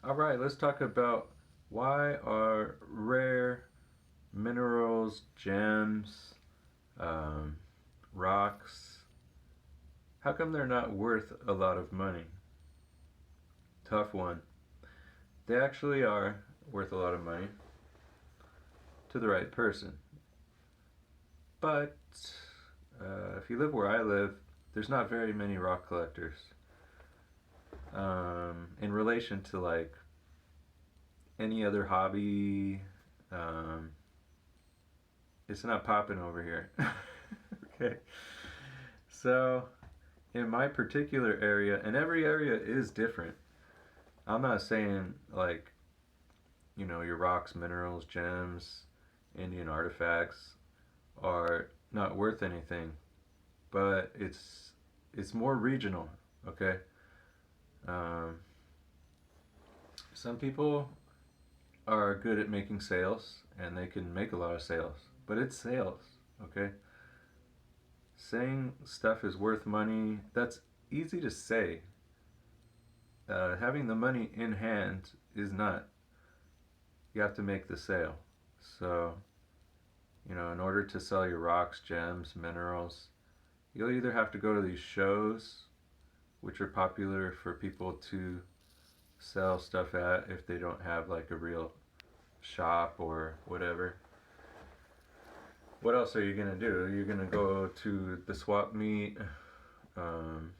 All right, let's talk about why are rare minerals, gems, um, rocks, how come they're not worth a lot of money? Tough one. They actually are worth a lot of money to the right person. But if you live where I live, there's not very many rock collectors. In relation to like any other hobby, um, it's not popping over here. Okay. So, in my particular area, and every area is different. I'm not saying like, your rocks, minerals, gems, Indian artifacts are not worth anything, but it's more regional, okay? Um, some people are good at making sales and they can make a lot of sales, but it's sales, okay? Saying stuff is worth money, that's easy to say. Having the money in hand is not. You have to make the sale. So, in order to sell your rocks, gems, minerals, you'll either have to go to these shows, which are popular for people to sell stuff at if they don't have like a real shop or whatever. What else are you gonna do? You're gonna go to the swap meet. Um,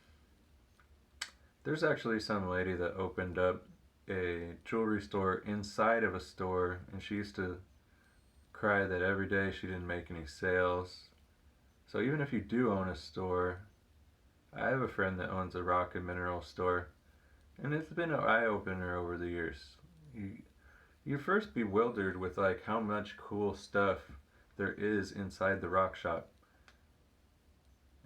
there's actually some lady that opened up a jewelry store inside of a store, and she used to cry that every day she didn't make any sales. So even if you do own a store, I have a friend that owns a rock and mineral store, and it's been an eye opener over the years. You, you're first bewildered with like how much cool stuff there is inside the rock shop,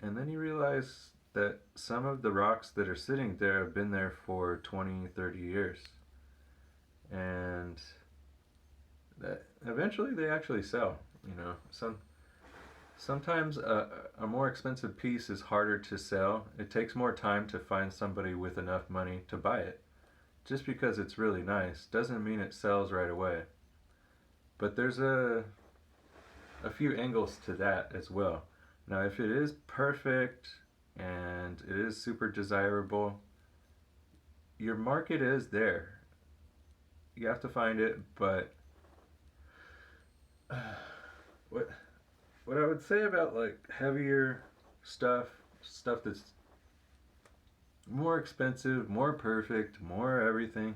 and then you realize that some of the rocks that are sitting there have been there for 20, 30 years, and that eventually they actually sell. Sometimes a more expensive piece is harder to sell. It takes more time to find somebody with enough money to buy it. Just because it's really nice doesn't mean it sells right away. But there's a few angles to that as well. Now, if it is perfect and it is super desirable, your market is there. You have to find it, but what what I would say about like heavier stuff, stuff that's more expensive, more perfect, more everything,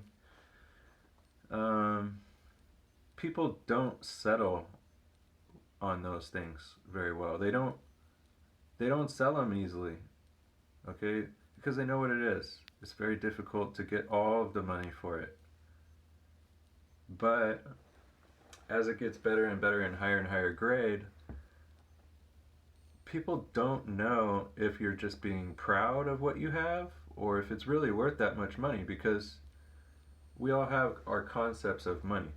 um, people don't settle on those things very well. They don't sell them easily, okay? Because they know what it is. It's very difficult to get all of the money for it. But as it gets better and better and higher grade, people don't know if you're just being proud of what you have or if it's really worth that much money because we all have our concepts of money.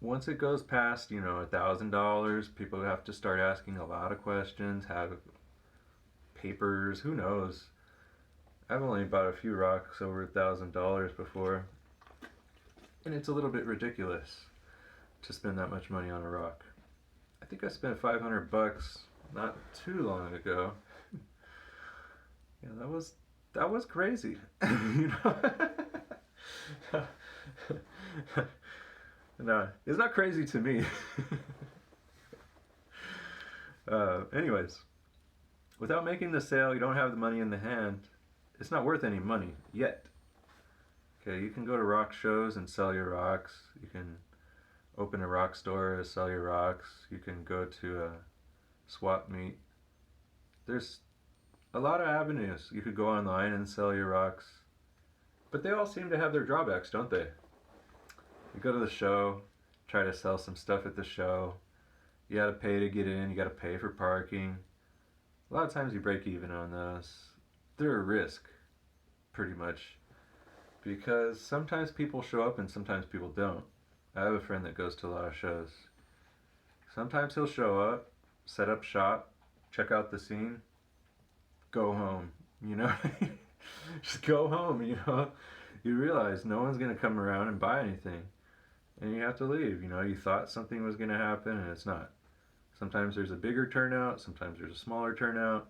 Once it goes past, $1,000, people have to start asking a lot of questions, have papers, who knows. I've only bought a few rocks over $1,000 before, and it's a little bit ridiculous to spend that much money on a rock. I think I spent $500 not too long ago. Yeah, that was crazy. you know. No, it's not crazy to me. Anyways, without making the sale, you don't have the money in the hand. It's not worth any money yet. Okay, you can go to rock shows and sell your rocks. You can open a rock store to sell your rocks. You can go to a swap meet. There's a lot of avenues. You could go online and sell your rocks. But they all seem to have their drawbacks, don't they? You go to the show, try to sell some stuff at the show. You gotta pay to get in, you gotta pay for parking. A lot of times you break even on those. They're a risk, pretty much. Because sometimes people show up and sometimes people don't. I have a friend that goes to a lot of shows. Sometimes he'll show up, set up shop, check out the scene, go home. You know? Just go home, you realize no one's going to come around and buy anything, and you have to leave. You know, you thought something was going to happen, and it's not. Sometimes there's a bigger turnout, sometimes there's a smaller turnout,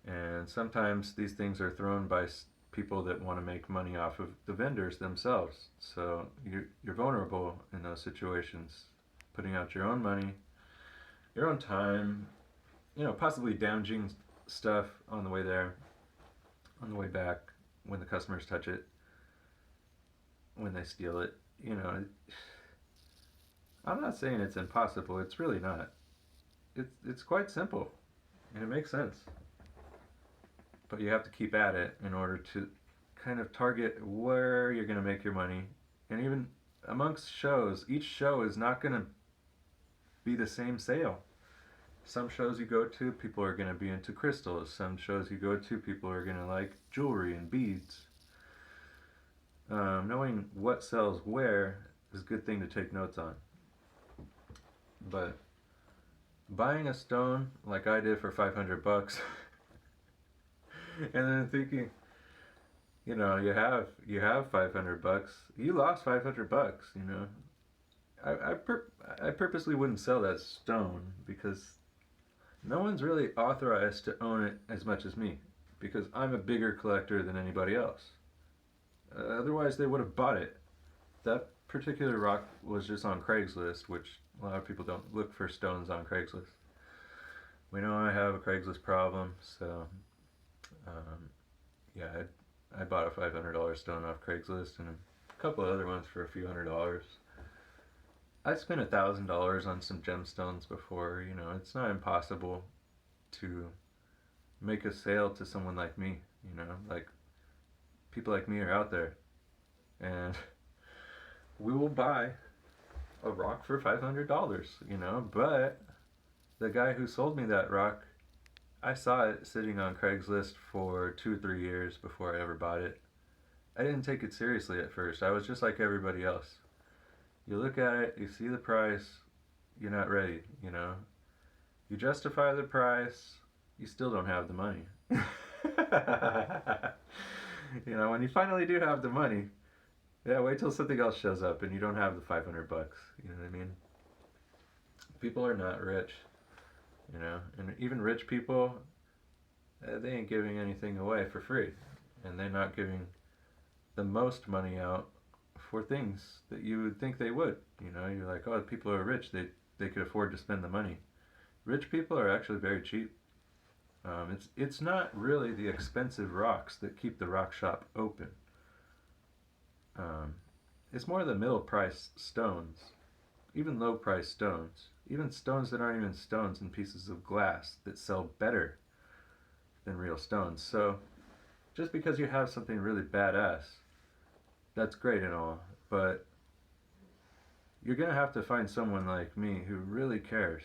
and sometimes these things are thrown by people that want to make money off of the vendors themselves. So you're vulnerable in those situations, putting out your own money, your own time, you know, possibly damaging stuff on the way there, on the way back, when the customers touch it, when they steal it. You know, I'm not saying it's impossible. It's really not. It's quite simple, and it makes sense. But you have to keep at it in order to kind of target where you're going to make your money. And even amongst shows, each show is not going to be the same sale. Some shows you go to, people are going to be into crystals. Some shows you go to, people are going to like jewelry and beads. Knowing what sells where is a good thing to take notes on. But buying a stone like I did for 500 bucks and then thinking, you know, you have 500 bucks. You lost 500 bucks, you know. I purposely wouldn't sell that stone because no one's really authorized to own it as much as me, because I'm a bigger collector than anybody else. Otherwise, they would have bought it. That particular rock was just on Craigslist, which a lot of people don't look for stones on Craigslist. We know I have a Craigslist problem, so yeah, I bought a $500 stone off Craigslist and a couple of other ones for a few $100s. I spent $1,000 on some gemstones before. You know, it's not impossible to make a sale to someone like me. You know, like people like me are out there, and we will buy a rock for $500. You know, but the guy who sold me that rock, I saw it sitting on Craigslist for 2 or 3 years before I ever bought it. I didn't take it seriously at first. I was just like everybody else. You look at it, you see the price, you're not ready, you know. You justify the price, you still don't have the money. You know, when you finally do have the money, yeah, wait till something else shows up and you don't have the 500 bucks. You know what I mean? People are not rich, you know, and even rich people, they ain't giving anything away for free, and they're not giving the most money out for things that you would think they would. You know, you're like, oh, people are rich, they could afford to spend the money. Rich people are actually very cheap. It's not really the expensive rocks that keep the rock shop open. It's more the middle price stones, even low price stones, even stones that aren't even stones and pieces of glass that sell better than real stones. So just because you have something really badass, that's great and all, but you're gonna have to find someone like me who really cares